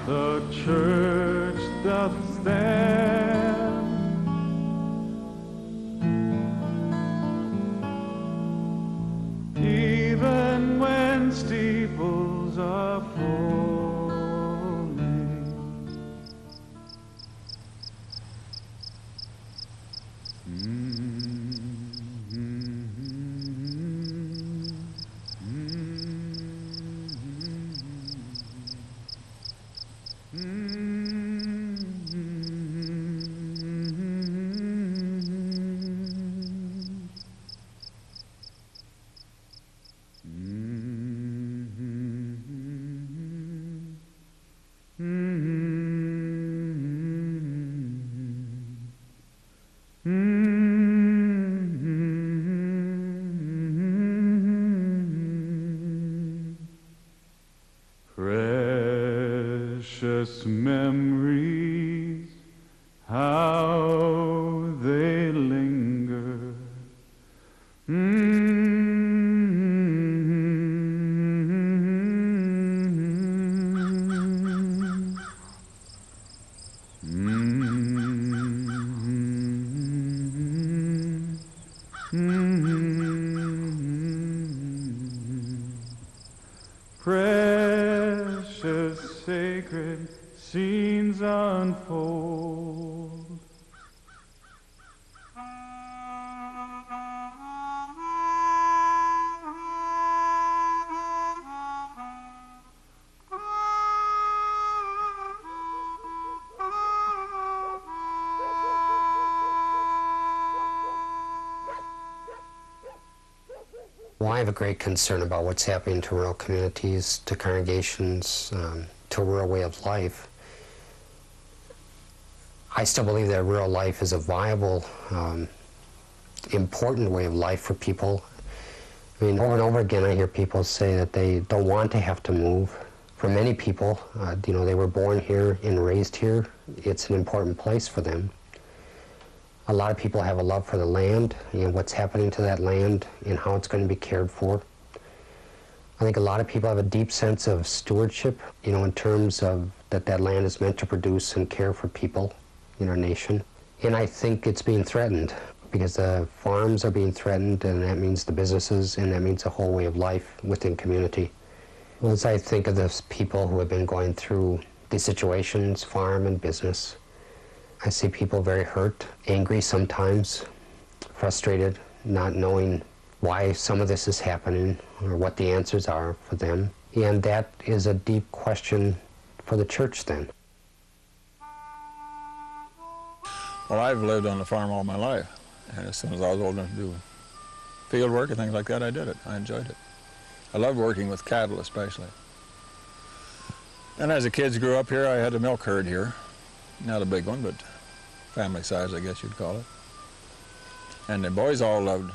The church doth stand, even when steeples are falling. Precious memories, how they linger. Precious sacred scenes unfold. Well, I have a great concern about what's happening to rural communities, to congregations, to a rural way of life. I still believe that rural life is a viable, important way of life for people. I mean, over and over again I hear people say that they don't want to have to move. For many people, you know, they were born here and raised here. It's an important place for them. A lot of people have a love for the land, you know, what's happening to that land and how it's going to be cared for. I think a lot of people have a deep sense of stewardship, you know, in terms of that land is meant to produce and care for people in our nation. And I think it's being threatened because the farms are being threatened, and that means the businesses, and that means a whole way of life within community. Well, as I think of those people who have been going through these situations, farm and business, I see people very hurt, angry sometimes, frustrated, not knowing why some of this is happening or what the answers are for them. And that is a deep question for the church then. Well, I've lived on the farm all my life, and as soon as I was old enough to do field work and things like that, I did it. I enjoyed it. I loved working with cattle especially. And as the kids grew up here, I had a milk herd here. Not a big one, but family size, I guess you'd call it. And the boys all loved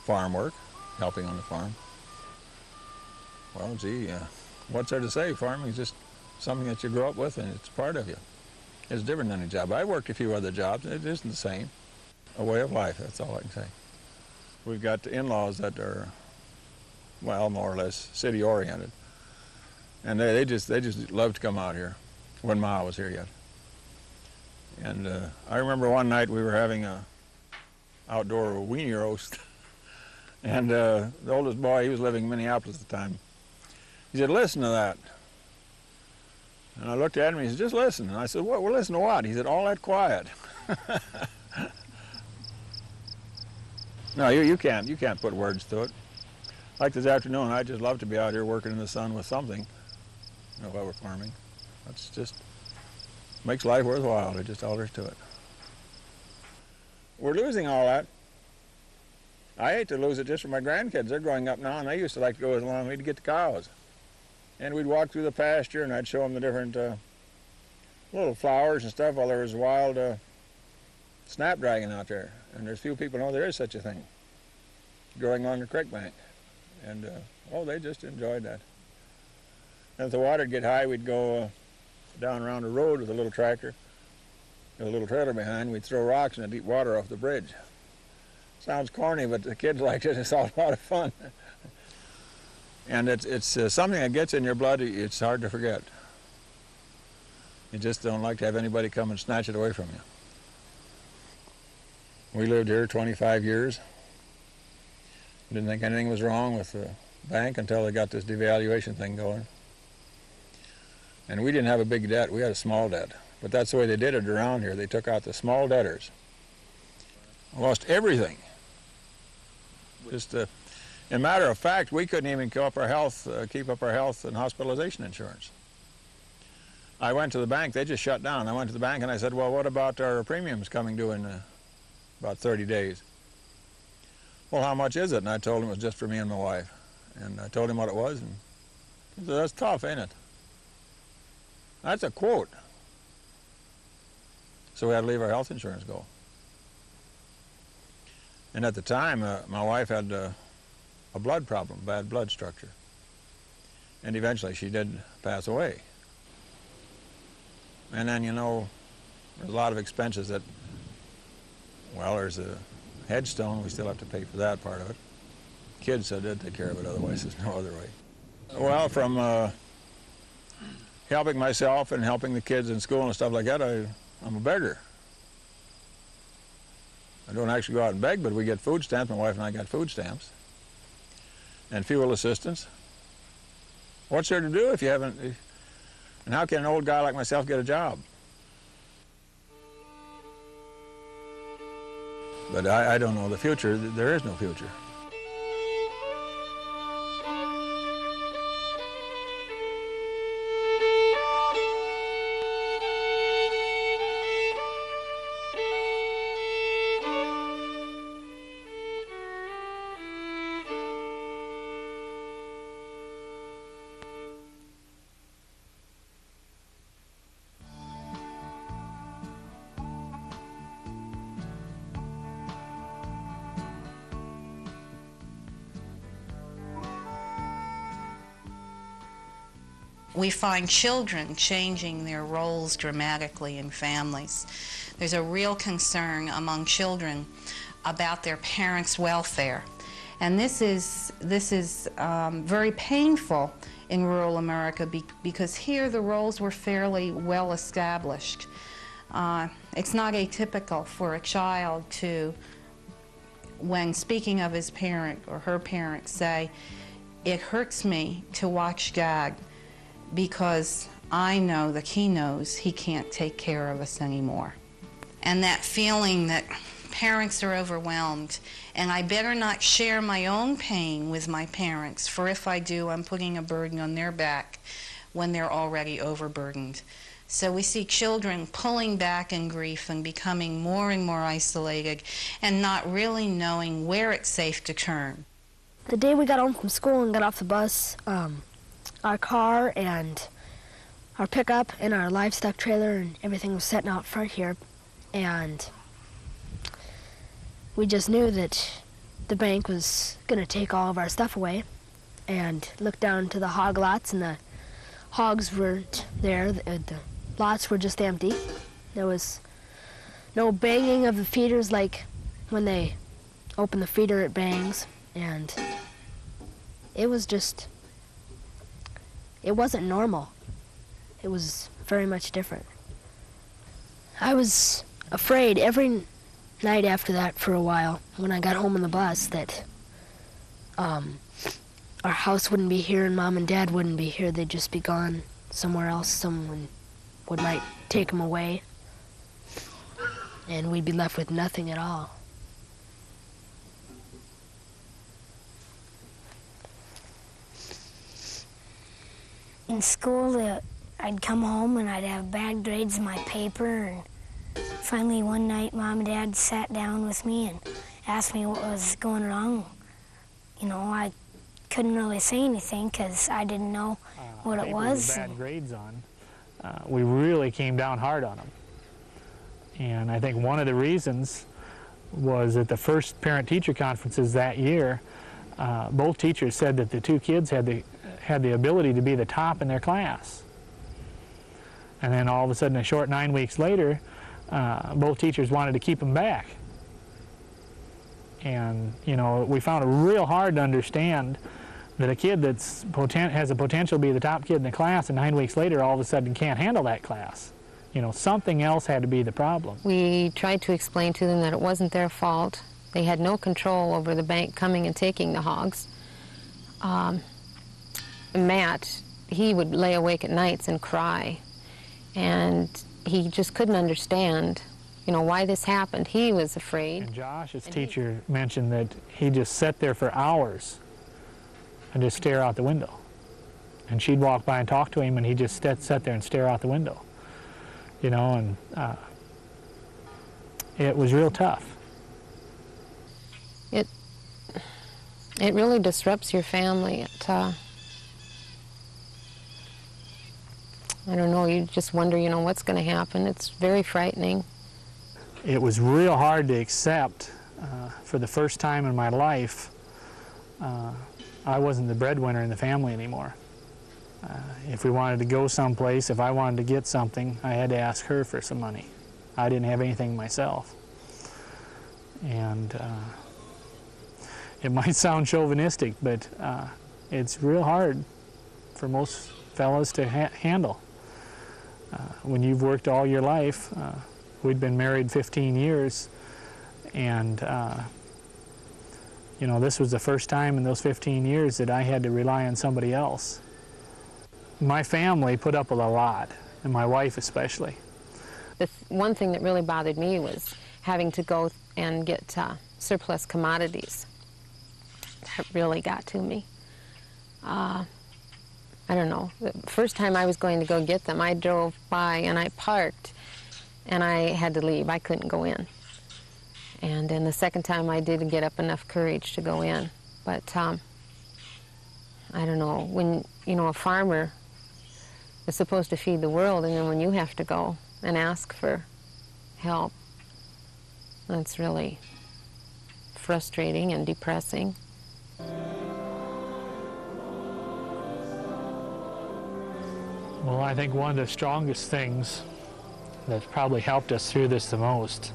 farm work, helping on the farm. Well, gee, what's there to say? Farming is just something that you grow up with, and it's part of you. It's different than a job. I worked a few other jobs, and it isn't the same. A way of life, that's all I can say. We've got in-laws that are, well, more or less city-oriented. And they just love to come out here, when Ma was here yet. And I remember one night we were having a outdoor weenie roast, and the oldest boy, he was living in Minneapolis at the time, he said, "Listen to that." And I looked at him and he said, "Just listen." And I said, "What? Well, listen to what?" He said, "All that quiet." No, you can't put words to it. Like this afternoon, I just love to be out here working in the sun with something, you know, while we're farming. That's just makes life worthwhile. It just all there is to it. We're losing all that. I hate to lose it just for my grandkids. They're growing up now, and they used to like to go along with me to get the cows. And we'd walk through the pasture, and I'd show them the different little flowers and stuff while there was wild snapdragon out there. And there's few people know there is such a thing, growing along the creek bank. And, oh, they just enjoyed that. And if the water would get high, we'd go down around the road with a little tractor, with a little trailer behind. We'd throw rocks in the deep water off the bridge. Sounds corny, but the kids liked it. It's all a lot of fun. And it's something that gets in your blood. It's hard to forget. You just don't like to have anybody come and snatch it away from you. We lived here 25 years. Didn't think anything was wrong with the bank until they got this devaluation thing going. And we didn't have a big debt, we had a small debt. But that's the way they did it around here. They took out the small debtors. Lost everything. Just, in matter of fact, we couldn't even keep up our health and hospitalization insurance. I went to the bank, they just shut down. I went to the bank and I said, well, what about our premiums coming due in about 30 days? Well, how much is it? And I told him it was just for me and my wife. And I told him what it was, and he said, that's tough, ain't it? That's a quote. So we had to leave our health insurance go. And at the time, my wife had a blood problem, bad blood structure. And eventually she did pass away. And then, you know, there's a lot of expenses that, well, there's a headstone, we still have to pay for that part of it. Kids said they'd take care of it, otherwise there's no other way. Well, from helping myself and helping the kids in school and stuff like that, I'm a beggar. I don't actually go out and beg, but we get food stamps. My wife and I got food stamps. And fuel assistance. What's there to do if you haven't... And how can an old guy like myself get a job? But I don't know the future. There is no future. We find children changing their roles dramatically in families. There's a real concern among children about their parents' welfare. And this is very painful in rural America because here the roles were fairly well established. It's not atypical for a child to, when speaking of his parent or her parent, say, "It hurts me to watch Dad because I know that he knows he can't take care of us anymore." And that feeling that parents are overwhelmed, and I better not share my own pain with my parents, for if I do, I'm putting a burden on their back when they're already overburdened. So we see children pulling back in grief and becoming more and more isolated and not really knowing where it's safe to turn. The day we got home from school and got off the bus, our car and our pickup and our livestock trailer and everything was sitting out front here, and we just knew that the bank was going to take all of our stuff away, and looked down to the hog lots, and the hogs weren't there. The lots were just empty. There was no banging of the feeders like when they open the feeder it bangs, and it was just, it wasn't normal. It was very much different. I was afraid every night after that for a while, when I got home on the bus, that our house wouldn't be here and Mom and Dad wouldn't be here. They'd just be gone somewhere else. Someone might take them away, and we'd be left with nothing at all. In school, I'd come home and I'd have bad grades in my paper, and finally one night Mom and Dad sat down with me and asked me what was going wrong. You know, I couldn't really say anything because I didn't know what it was. Bad grades on. We really came down hard on them. And I think one of the reasons was at the first parent-teacher conferences that year, both teachers said that the two kids had the ability to be the top in their class. And then all of a sudden, a short 9 weeks later, both teachers wanted to keep them back. And, you know, we found it real hard to understand that a kid that has the potential to be the top kid in the class, and 9 weeks later all of a sudden can't handle that class. You know, something else had to be the problem. We tried to explain to them that it wasn't their fault. They had no control over the bank coming and taking the hogs. Matt, he would lay awake at nights and cry, and he just couldn't understand, you know, why this happened. He was afraid. And Josh's teacher mentioned that he just sat there for hours and just stare out the window. And she'd walk by and talk to him, and he'd just sat there and stare out the window. You know, and it was real tough. It really disrupts your family. I don't know, you just wonder, you know, what's going to happen. It's very frightening. It was real hard to accept for the first time in my life. I wasn't the breadwinner in the family anymore. If we wanted to go someplace, if I wanted to get something, I had to ask her for some money. I didn't have anything myself. And it might sound chauvinistic, but it's real hard for most fellas to handle. When you've worked all your life, we'd been married 15 years, and you know, this was the first time in those 15 years that I had to rely on somebody else. My family put up with a lot, and my wife especially. The one thing that really bothered me was having to go and get surplus commodities. That really got to me. I don't know. The first time I was going to go get them, I drove by and I parked, and I had to leave. I couldn't go in. And then the second time I didn't get up enough courage to go in. But I don't know, when, you know, a farmer is supposed to feed the world, and then when you have to go and ask for help, that's really frustrating and depressing. Well, I think one of the strongest things that's probably helped us through this the most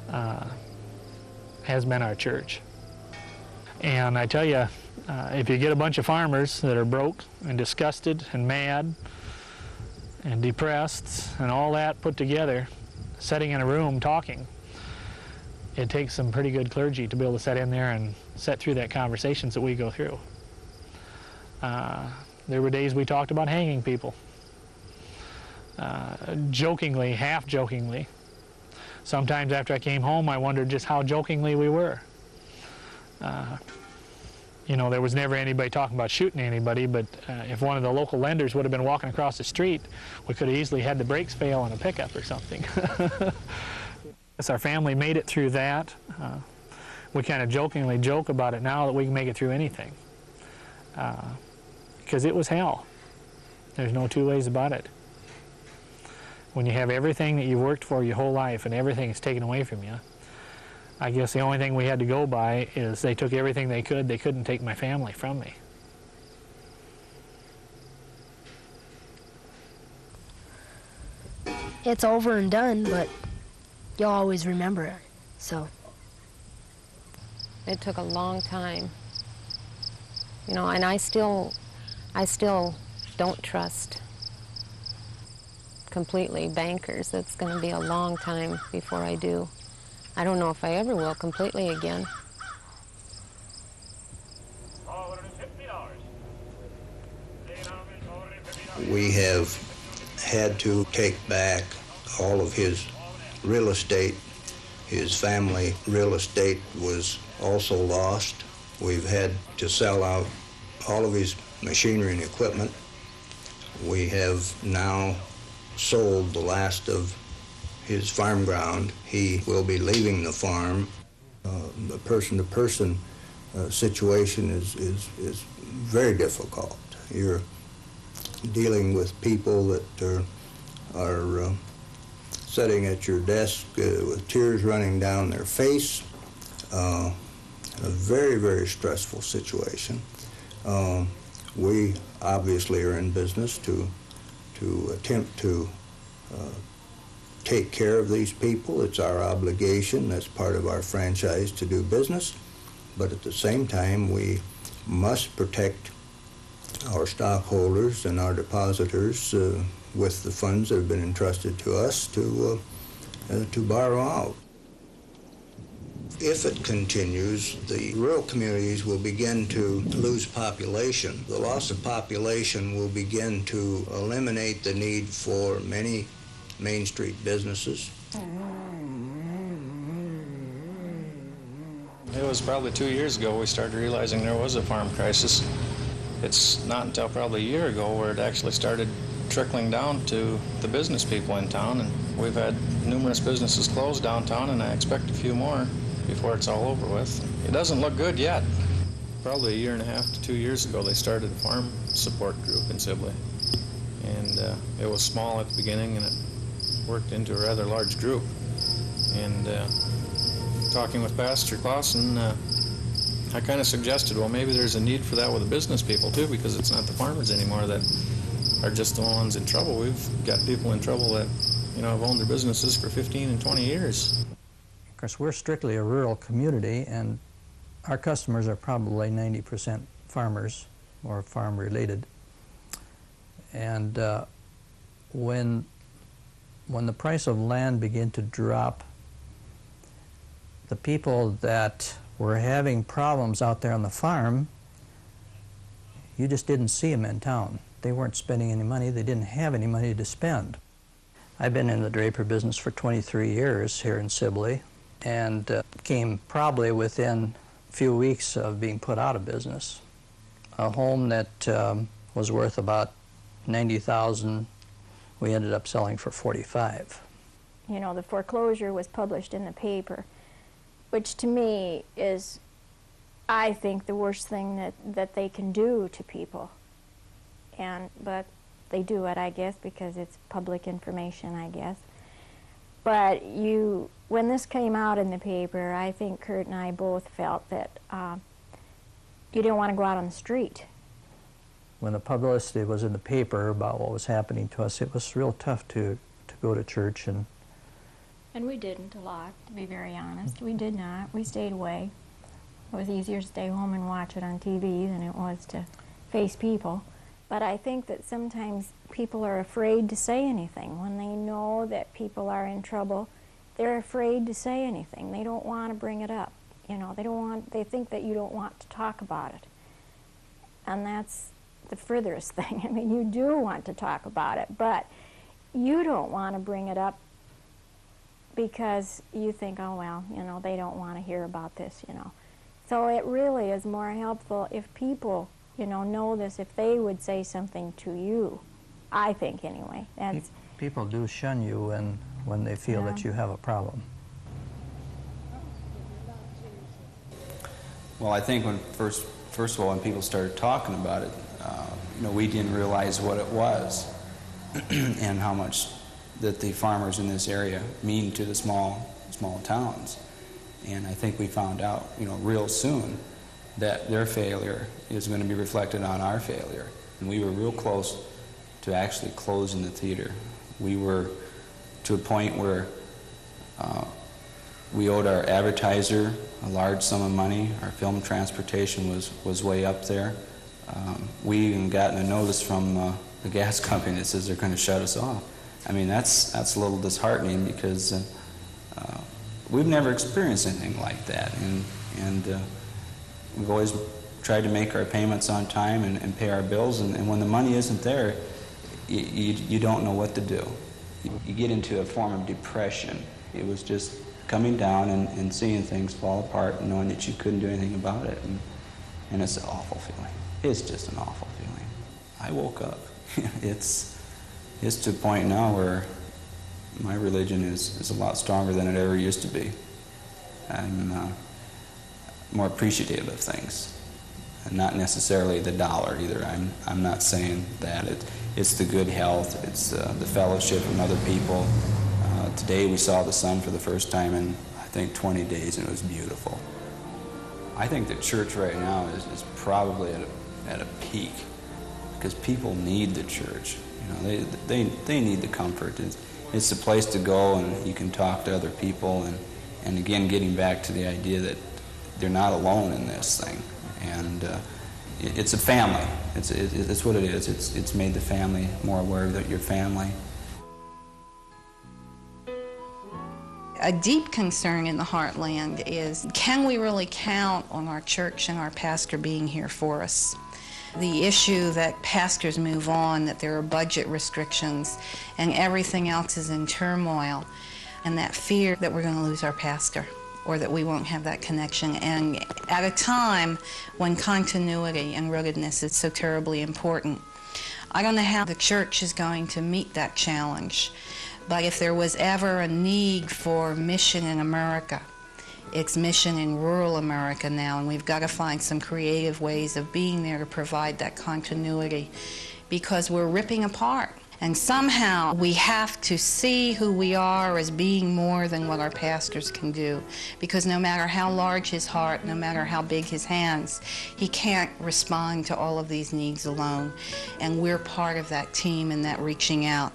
has been our church. And I tell you, if you get a bunch of farmers that are broke and disgusted and mad and depressed and all that put together, sitting in a room talking, it takes some pretty good clergy to be able to sit in there and sit through that conversations that we go through. There were days we talked about hanging people, jokingly, half-jokingly. Sometimes after I came home, I wondered just how jokingly we were. You know, there was never anybody talking about shooting anybody, but if one of the local lenders would have been walking across the street, we could have easily had the brakes fail on a pickup or something. Yes, our family made it through that. We kind of jokingly joke about it now that we can make it through anything. Because it was hell. There's no two ways about it. When you have everything that you've worked for your whole life and everything is taken away from you, I guess the only thing we had to go by is they took everything they could. They couldn't take my family from me. It's over and done, but you'll always remember it, so. It took a long time, you know, and I still don't trust completely bankers. It's going to be a long time before I do. I don't know if I ever will completely again. We have had to take back all of his real estate. His family real estate was also lost. We've had to sell out all of his machinery and equipment. We have now sold the last of his farm ground. He will be leaving the farm. The person-to-person situation is very difficult. You're dealing with people that are sitting at your desk with tears running down their face. A very, very stressful situation. We obviously are in business to attempt to take care of these people. It's our obligation. That's part of our franchise to do business. But at the same time, we must protect our stockholders and our depositors with the funds that have been entrusted to us to borrow out. If it continues, the rural communities will begin to lose population. The loss of population will begin to eliminate the need for many Main Street businesses. It was probably 2 years ago we started realizing there was a farm crisis. It's not until probably a year ago where it actually started trickling down to the business people in town, and we've had numerous businesses close downtown, and I expect a few more before it's all over with. It doesn't look good yet. Probably a year and a half to 2 years ago they started a farm support group in Sibley, and it was small at the beginning and it worked into a rather large group. And talking with Pastor Clausen, I kind of suggested, well, maybe there's a need for that with the business people too, because it's not the farmers anymore that are just the ones in trouble. We've got people in trouble that, you know, have owned their businesses for 15 and 20 years. Of course, we're strictly a rural community, and our customers are probably 90% farmers or farm-related. And when the price of land began to drop, the people that were having problems out there on the farm, you just didn't see them in town. They weren't spending any money. They didn't have any money to spend. I've been in the draper business for 23 years here in Sibley, and came probably within a few weeks of being put out of business. A home that was worth about $90,000, we ended up selling for $45,000. You know, the foreclosure was published in the paper, which to me is, I think, the worst thing that they can do to people. But they do it, I guess, because it's public information, I guess. But when this came out in the paper, I think Kurt and I both felt that you didn't want to go out on the street. When the publicity was in the paper about what was happening to us, it was real tough to go to church. And we didn't a lot, to be very honest. We did not. We stayed away. It was easier to stay home and watch it on TV than it was to face people. But I think that sometimes people are afraid to say anything. When they know that people are in trouble, they're afraid to say anything. They don't want to bring it up. You know, they think that you don't want to talk about it. And that's the furthest thing. I mean, you do want to talk about it, but you don't want to bring it up because you think, oh, well, you know, they don't want to hear about this, you know. So it really is more helpful if people, you know this, if they would say something to you, I think anyway. People do shun you when they feel that you have a problem. Well, I think when first of all, when people started talking about it, you know, we didn't realize what it was and how much that the farmers in this area mean to the small towns. And I think we found out, you know, real soon that their failure is going to be reflected on our failure. And we were real close to actually closing the theater. We were to a point where we owed our advertiser a large sum of money. Our film transportation was way up there. We even gotten a notice from the gas company that says they're going to shut us off. I mean, that's a little disheartening because we've never experienced anything like that. And we've always tried to make our payments on time and pay our bills, and when the money isn't there, you don't know what to do. You get into a form of depression. It was just coming down and seeing things fall apart and knowing that you couldn't do anything about it. And it's an awful feeling. It's just an awful feeling. I woke up. It's to a point now where my religion is a lot stronger than it ever used to be. I'm more appreciative of things, and not necessarily the dollar either. I'm not saying that. It's the good health. It's the fellowship with other people. Today we saw the sun for the first time in, I think, 20 days, and it was beautiful. I think the church right now is probably at a peak, because people need the church. You know, they need the comfort. It's the place to go, and you can talk to other people, and again, getting back to the idea that they're not alone in this thing. And It's a family. It's what it is. It's made the family more aware of your family. A deep concern in the Heartland is, can we really count on our church and our pastor being here for us? The issue that pastors move on, that there are budget restrictions, and everything else is in turmoil, and that fear that we're going to lose our pastor, or that we won't have that connection. And at a time when continuity and rootedness is so terribly important, I don't know how the church is going to meet that challenge. But if there was ever a need for mission in America, it's mission in rural America now, and we've got to find some creative ways of being there to provide that continuity, because we're ripping apart. And somehow we have to see who we are as being more than what our pastors can do, because no matter how large his heart, no matter how big his hands, he can't respond to all of these needs alone. And we're part of that team and that reaching out.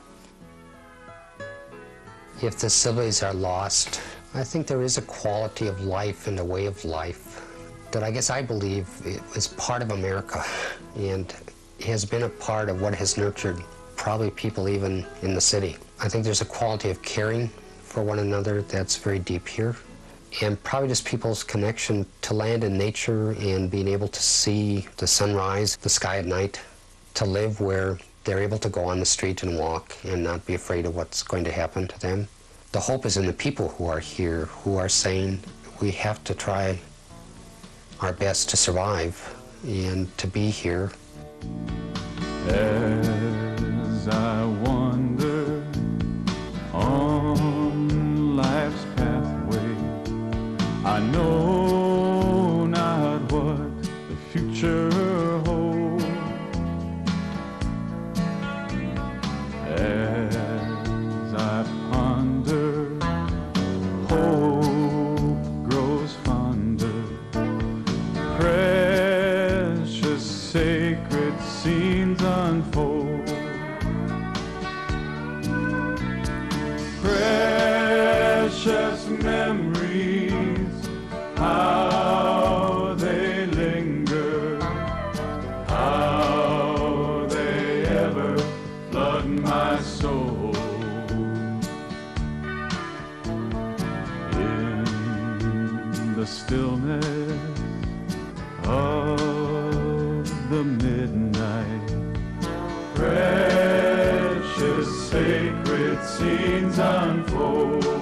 If the siblings are lost, I think there is a quality of life and a way of life that I guess I believe is part of America, and has been a part of what has nurtured probably people even in the city. I think there's a quality of caring for one another that's very deep here, and probably just people's connection to land and nature and being able to see the sunrise, the sky at night, to live where they're able to go on the street and walk and not be afraid of what's going to happen to them. The hope is in the people who are here, who are saying we have to try our best to survive and to be here. As I wander on life's pathway, I know not what the future holds. As I ponder, hope grows fonder. Precious, sacred scenes unfold. Precious memories, how they linger, how they ever flood my soul. In the stillness of the midnight, precious sacred scenes unfold.